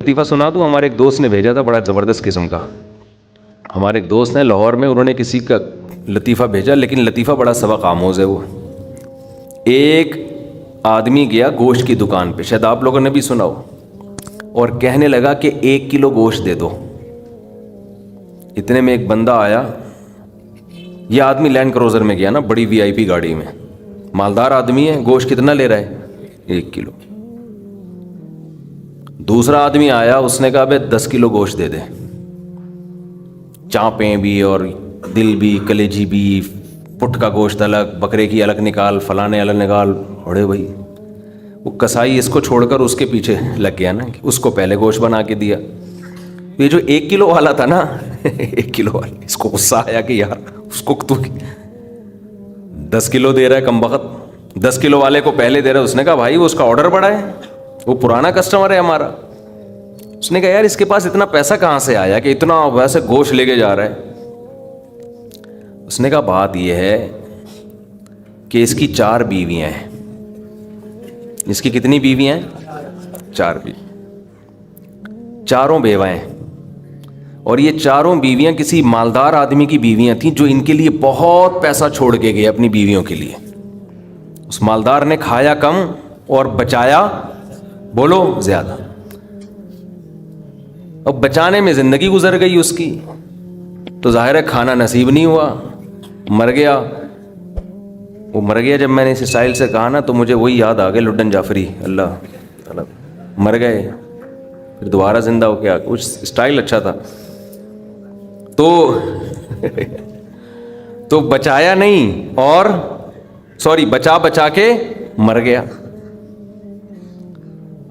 لطیفہ سنا دوں. ہمارے ایک دوست نے بھیجا تھا, بڑا زبردست قسم کا. ہمارے ایک دوست ہیں لاہور میں, انہوں نے کسی کا لطیفہ بھیجا, لیکن لطیفہ بڑا سبق آموز ہے. وہ ایک آدمی گیا گوشت کی دکان پہ, شاید آپ لوگوں نے بھی سنا ہو, اور کہنے لگا کہ 1 کلو گوشت دے دو. اتنے میں ایک بندہ آیا. یہ آدمی لینڈ کروزر میں گیا نا, بڑی VIP گاڑی میں, مالدار آدمی ہے. گوشت کتنا لے رہا ہے؟ 1 کلو. دوسرا آدمی آیا, اس نے کہا بھائی 10 کلو گوشت دے دے, چانپیں بھی اور دل بھی, کلیجی بھی, پٹ کا گوشت الگ, بکرے کی الگ نکال, فلانے الگ نکال. اڑے بھائی, وہ کسائی اس کو چھوڑ کر اس کے پیچھے لگ گیا نا, اس کو پہلے گوشت بنا کے دیا. یہ جو 1 کلو والا تھا نا 1 کلو والا, اس کو غصہ آیا کہ یار اس کو تو 10 کلو دے رہا ہے کم بخت, 10 کلو والے کو پہلے دے رہا ہے. اس نے کہا بھائی وہ اس کا آرڈر بڑا ہے, وہ پرانا کسٹمر ہے ہمارا. اس نے کہا یار اس کے پاس اتنا پیسہ کہاں سے آیا کہ اتنا ویسے گوشت لے کے جا رہا ہے. اس نے کہا بات یہ ہے کہ اس کی 4 بیویاں ہیں. اس کی کتنی بیویاں ہیں؟ 4 بیوی, چاروں بیوہ ہیں. اور یہ چاروں بیویاں کسی مالدار آدمی کی بیویاں تھیں جو ان کے لیے بہت پیسہ چھوڑ کے گئے اپنی بیویوں کے لیے. اس مالدار نے کھایا کم اور بچایا بولو زیادہ. اب بچانے میں زندگی گزر گئی اس کی, تو ظاہر ہے کھانا نصیب نہیں ہوا, مر گیا. وہ مر گیا جب میں نے اس اسٹائل سے کہا نا, تو مجھے وہی یاد آ گئے لڈن جعفری, اللہ مر گئے پھر دوبارہ زندہ ہو کے آ گئے. اس اسٹائل اچھا تھا. تو بچایا نہیں, اور بچا کے مر گیا.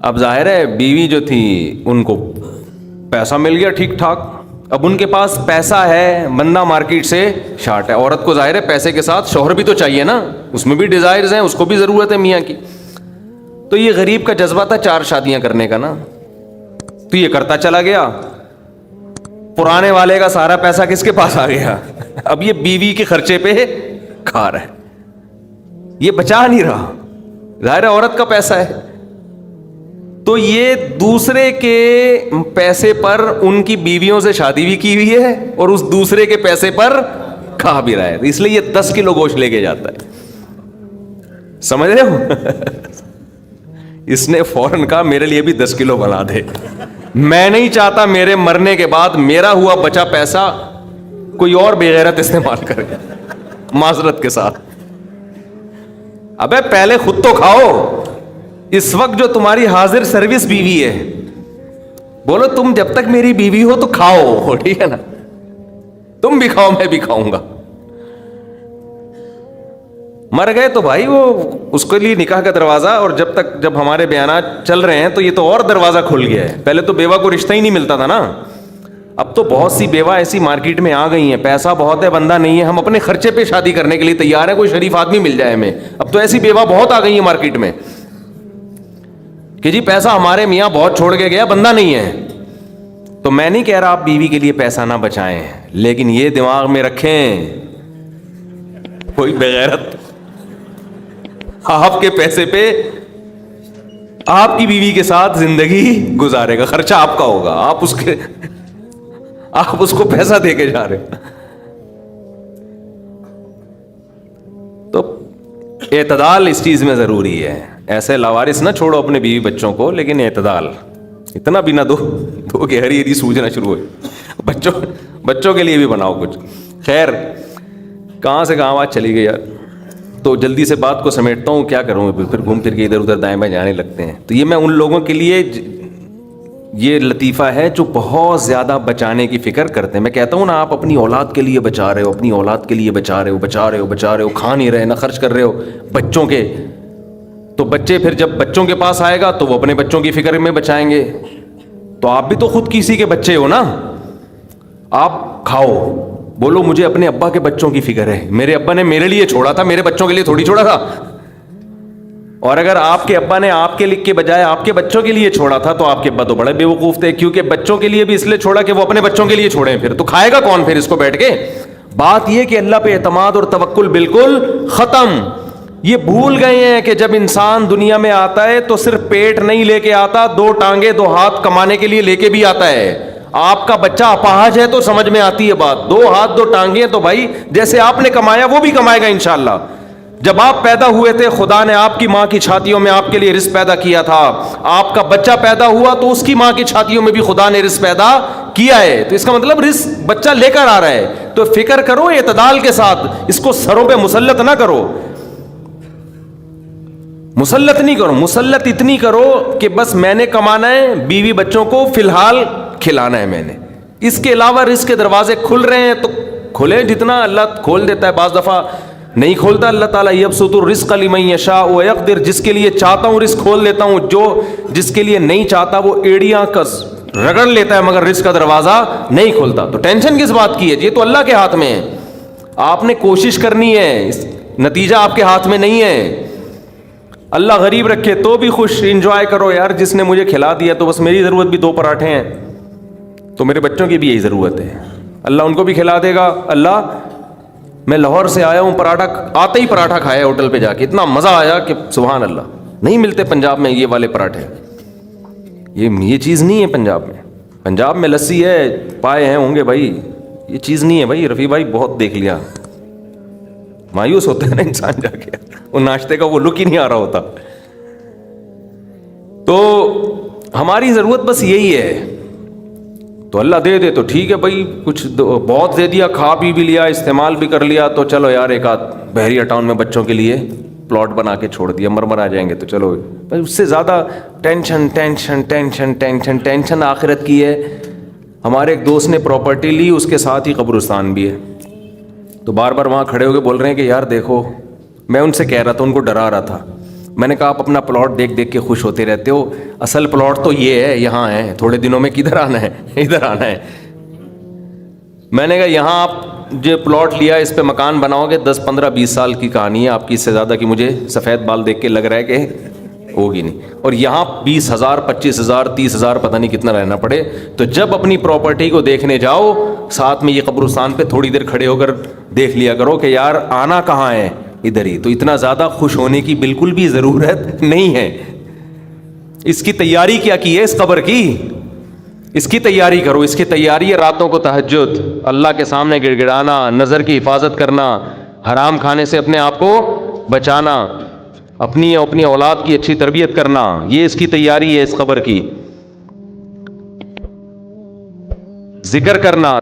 اب ظاہر ہے بیوی جو تھی ان کو پیسہ مل گیا ٹھیک ٹھاک. اب ان کے پاس پیسہ ہے, بندہ مارکیٹ سے شارٹ ہے. عورت کو ظاہر ہے پیسے کے ساتھ شوہر بھی تو چاہیے نا, اس میں بھی ڈیزائرز ہیں, اس کو بھی ضرورت ہے میاں کی. تو یہ غریب کا جذبہ تھا 4 شادیاں کرنے کا نا, تو یہ کرتا چلا گیا. پرانے والے کا سارا پیسہ کس کے پاس آ گیا؟ اب یہ بیوی کے خرچے پہ کھا رہا ہے, یہ بچا نہیں رہا. ظاہر ہے عورت کا پیسہ ہے, تو یہ دوسرے کے پیسے پر ان کی بیویوں سے شادی بھی کی ہوئی ہے, اور اس دوسرے کے پیسے پر کھا بھی رہا ہے. اس لیے یہ 10 کلو گوشت لے کے جاتا ہے. سمجھ رہے ہو؟ اس نے فوراً کہا میرے لیے بھی 10 کلو بنا دے. میں نہیں چاہتا میرے مرنے کے بعد میرا ہوا بچا پیسہ کوئی اور بے غیرت استعمال کرے, معذرت کے ساتھ. ابے پہلے خود تو کھاؤ. اس وقت جو تمہاری حاضر سروس بیوی ہے, بولو تم جب تک میری بیوی ہو تو کھاؤ, ٹھیک ہے نا, تم بھی کھاؤ میں بھی کھاؤں گا. مر گئے تو بھائی وہ اس کے لیے نکاح کا دروازہ, اور جب ہمارے بیانات چل رہے ہیں تو یہ تو اور دروازہ کھل گیا ہے. پہلے تو بیوہ کو رشتہ ہی نہیں ملتا تھا نا, اب تو بہت سی بیوہ ایسی مارکیٹ میں آ گئی ہیں, پیسہ بہت ہے, بندہ نہیں ہے, ہم اپنے خرچے پہ شادی کرنے کے لیے تیار ہیں, کوئی شریف آدمی مل جائے ہمیں. اب تو ایسی بیوہ بہت آ گئی ہیں مارکیٹ میں کہ جی پیسہ ہمارے میاں بہت چھوڑ کے گیا, بندہ نہیں ہے. تو میں نہیں کہہ رہا آپ بیوی کے لیے پیسہ نہ بچائیں, لیکن یہ دماغ میں رکھیں کوئی بغیرت آپ کے پیسے پہ آپ کی بیوی کے ساتھ زندگی گزارے گا, خرچہ آپ کا ہوگا, آپ اس کو پیسہ دے کے جا رہے. تو اعتدال اس چیز میں ضروری ہے. ایسے لاوارث نہ چھوڑو اپنے بیوی بچوں کو, لیکن اعتدال اتنا بھی نہ دو کہ ہری ہری سوجنا شروع ہوئے. بچوں کے لیے بھی بناؤ کچھ. خیر, کہاں سے کہاں بات چلی گئی یار. تو جلدی سے بات کو سمیٹتا ہوں, کیا کروں پھر گھوم پھر کے ادھر ادھر دائیں بائیں جانے لگتے ہیں. تو یہ میں ان لوگوں کے لیے یہ لطیفہ ہے جو بہت زیادہ بچانے کی فکر کرتے ہیں. میں کہتا ہوں نا, آپ اپنی اولاد کے لیے بچا رہے ہو, اپنی اولاد کے لیے بچا رہے ہو, کھا نہیں رہے, نہ خرچ کر رہے ہو بچوں کے, تو بچے پھر جب بچوں کے پاس آئے گا تو وہ اپنے بچوں کی فکر میں بچائیں گے. تو آپ بھی تو خود کسی کے بچے ہو نا, آپ کھاؤ, بولو مجھے اپنے ابا کے بچوں کی فکر ہے, میرے ابا نے میرے لیے چھوڑا تھا, میرے بچوں کے لیے تھوڑی چھوڑا تھا. اور اگر آپ کے ابا نے آپ کے لکھ کے بجائے آپ کے بچوں کے لیے چھوڑا تھا, تو آپ کے ابا تو بڑے بیوقوف تھے, کیونکہ بچوں کے لیے بھی اس لیے چھوڑا کہ وہ اپنے بچوں کے لیے چھوڑیں. پھر تو کھائے گا کون پھر اس کو بیٹھ کے؟ بات یہ کہ اللہ پہ اعتماد اور توکل بالکل ختم. یہ بھول گئے ہیں کہ جب انسان دنیا میں آتا ہے تو صرف پیٹ نہیں لے کے آتا, 2 ٹانگیں 2 ہاتھ کمانے کے لیے لے کے بھی آتا ہے. آپ کا بچہ اپاہج ہے تو سمجھ میں آتی ہے بات, 2 ہاتھ 2 ٹانگیں تو بھائی جیسے آپ نے کمایا وہ بھی کمائے گا انشاءاللہ. جب آپ پیدا ہوئے تھے خدا نے آپ کی ماں کی چھاتیوں میں آپ کے لیے رزق پیدا کیا تھا. آپ کا بچہ پیدا ہوا تو اس کی ماں کی چھاتیوں میں بھی خدا نے رزق پیدا کیا ہے. تو اس کا مطلب رزق بچہ لے کر آ رہا ہے. تو فکر کرو اعتدال کے ساتھ, اس کو سروں پہ مسلط نہ کرو, مسلط نہیں کرو. مسلط اتنی کرو کہ بس میں نے کمانا ہے, بیوی بچوں کو فی الحال کھلانا ہے میں نے, اس کے علاوہ رزق کے دروازے کھل رہے ہیں تو کھلے, جتنا اللہ کھول دیتا ہے, بعض دفعہ نہیں کھولتا اللہ تعالیٰ. یبسط الرزق لمن یشاء ویقدر, جس کے لیے چاہتا ہوں رزق کھول دیتا ہوں, جو جس کے لیے نہیں چاہتا وہ ایڑیاں کس رگڑ لیتا ہے مگر رزق کا دروازہ نہیں کھولتا. تو ٹینشن کس بات کی ہے, یہ تو اللہ کے ہاتھ میں ہے. آپ نے کوشش کرنی ہے, نتیجہ آپ کے ہاتھ میں نہیں ہے. اللہ غریب رکھے تو بھی خوش, انجوائے کرو یار, جس نے مجھے کھلا دیا تو بس میری ضرورت بھی 2 پراٹھے ہیں تو میرے بچوں کی بھی یہی ضرورت ہے, اللہ ان کو بھی کھلا دے گا. اللہ میں لاہور سے آیا ہوں, پراٹھا آتے ہی پراٹھا کھایا ہوٹل پہ جا کے, اتنا مزہ آیا کہ سبحان اللہ, نہیں ملتے پنجاب میں یہ والے پراٹھے. یہ چیز نہیں ہے پنجاب میں. پنجاب میں لسی ہے, پائے ہیں ہوں گے بھائی, یہ چیز نہیں ہے بھائی. رفیع بھائی بہت دیکھ لیا, مایوس ہوتا ہے نا انسان جا کے, وہ ناشتے کا وہ لک ہی نہیں آ رہا ہوتا. تو ہماری ضرورت بس یہی ہے. تو اللہ دے دے تو ٹھیک ہے بھائی, کچھ بہت دے دیا, کھا پی بھی لیا, استعمال بھی کر لیا, تو چلو یار ایک آدھ بحریہ ٹاؤن میں بچوں کے لیے پلاٹ بنا کے چھوڑ دیا, مرمر آ جائیں گے تو چلو. اس سے زیادہ tension tension tension tension tension آخرت کی ہے. ہمارے ایک دوست نے پراپرٹی لی, اس کے ساتھ ہی قبرستان بھی ہے. تو بار بار وہاں کھڑے ہو کے بول رہے ہیں کہ یار دیکھو, میں ان سے کہہ رہا تھا, ان کو ڈرا رہا تھا. میں نے کہا آپ اپنا پلاٹ دیکھ دیکھ کے خوش ہوتے رہتے ہو, اصل پلاٹ تو یہ ہے, یہاں ہے, تھوڑے دنوں میں کدھر آنا ہے, ادھر آنا ہے. میں نے کہا یہاں آپ جو پلاٹ لیا اس پہ مکان بناؤ گے 10 15 20 سال کی کہانی ہے آپ کی, اس سے زیادہ کی مجھے سفید بال دیکھ کے لگ رہا ہے کہ ہوگی نہیں. اور یہاں 20,000 25,000 30,000 پتہ نہیں کتنا رہنا پڑے. تو جب اپنی پراپرٹی کو دیکھنے جاؤ, ساتھ میں یہ قبرستان پہ تھوڑی دیر کھڑے ہو کر دیکھ لیا کرو کہ یار آنا کہاں ہے, ادھر ہی. تو اتنا زیادہ خوش ہونے کی بالکل بھی ضرورت نہیں ہے. اس کی تیاری کیا کی ہے, اس قبر کی, اس کی تیاری کرو. اس کی تیاری ہے راتوں کو تہجد, اللہ کے سامنے گڑ گڑانا, نظر کی حفاظت کرنا, حرام کھانے سے اپنے آپ کو بچانا, اپنی اولاد کی اچھی تربیت کرنا. یہ اس کی تیاری ہے اس قبر کی. ذکر کرنا,